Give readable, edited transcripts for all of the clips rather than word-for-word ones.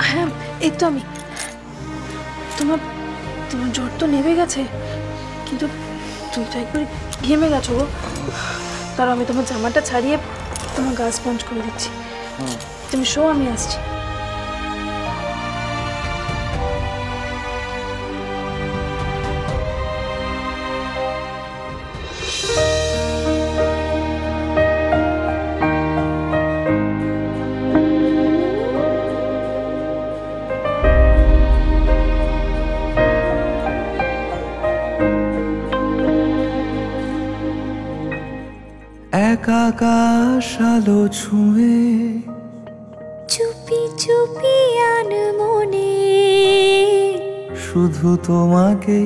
হ্যাঁ, এই তো আমি। তোমার জ্বর তো নেমে গেছে, কিন্তু তুমি তো একবার ঘেমে গেছো গো। তার আমি তোমার জামাটা ছাড়িয়ে তোমার গা স্পঞ্জ করে দিচ্ছি। তুমি শো, আমি আসছি। এক আকাশ আলো ছুঁয়ে চুপি চুপি আনমনে শুধু তোমাকে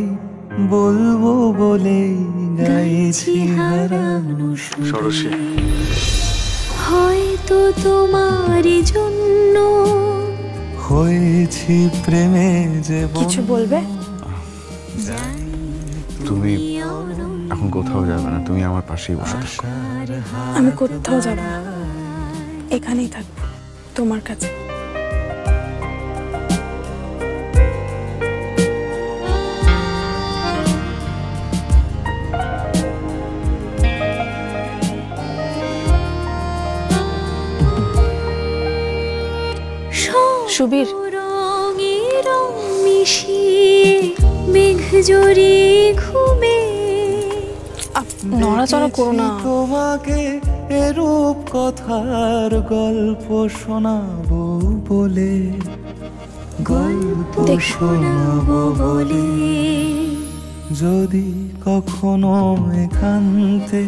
বলবো বলে গাইছি হারানো ষোড়শী। হয়তো তোমার জন্য হয়েছি প্রেমে যে কিছু বলবে? তুমি এখন কোথাও যাবে না, তুমি আমার পাশেই বসে থাকো। আমি কোথাও যাব না, এখানেই থাকবো তোমার কাছে। সুবীর, রঙে রং মিশিয়ে মেঘ জড়িয়ে ঘুমে নড়াচড়া করো না। তোমাকে এরূপ কথার গল্প শোনাবো বলে, গল্প শোনাবো বলে। যদি কখনো একান্তে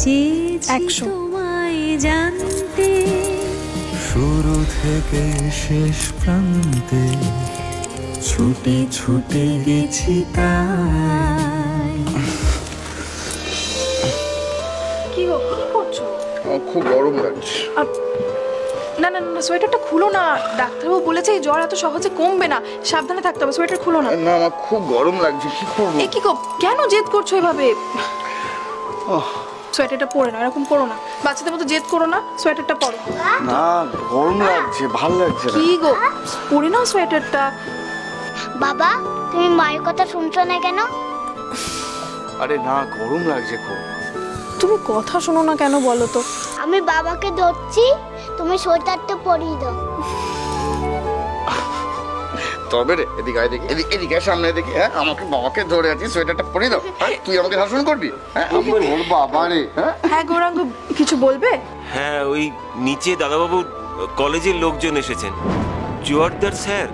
চেয়েছি তোমায় জানতে, শুরু থেকে শেষ প্রান্তে ছুটে ছুটে গেছি তাই। কি গো, কি করছো? আমার খুব গরম লাগছে। না না না, সোয়েটারটা খুলো না। ডাক্তারবাবু বলেছে এই জ্বর এত সহজে কমবে না, সাবধানে থাকতে হবে। সোয়েটার খুলো না। না, আমার খুব গরম লাগছে, কি করবো? এ কি গো, কেন জেদ করছো এভাবে? সোয়েটারটা পরে না, এরকম করো না। বাচ্চাদের মতো জেদ করো না, সোয়েটারটা পরো। না, গরম লাগছে, ভাল লাগছে না। কি গো, পরে নাও সোয়েটারটা। বাবা, তুমি মায়ের কথা শুনছো না কেন? আরে না, গরম লাগছে খুব। তুমি কথা শোনো না কেন বলো তো? আমি বাবাকে ধরছি, তুমি সোয়েটারটা পরিয়ে দাও। তবে রে, এদিকে আয় দেখি, এদিকে সামনে দেখি। হ্যাঁ, আমাকে বাবাকে ধরে আছি, সোয়েটারটা পরিয়ে দাও। তুই আমাকে শাসন করবি? হ্যাঁ, ওর বাবা রে। হ্যাঁ গৌরাঙ্গ, কিছু বলবে? হ্যাঁ, ওই নিচে দাদাবাবুর কলেজের লোকজন এসেছেন। জোয়ারদার স্যার,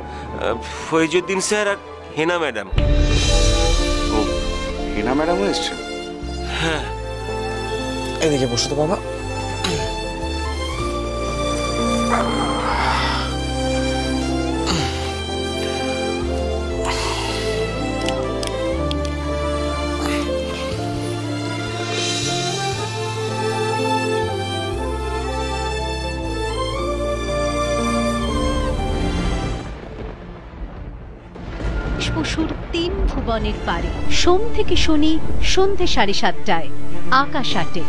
ফৈজুদ্দিন স্যার আর হেনা ম্যাডাম। ও, হেনা ম্যাডামও এসছেন? হ্যাঁ। এদিকে বসো তো বাবা। পশুর 3 ভুবনের পারে, সোম থেকে শনি সন্ধে 7:30টায় আকাশ আটে।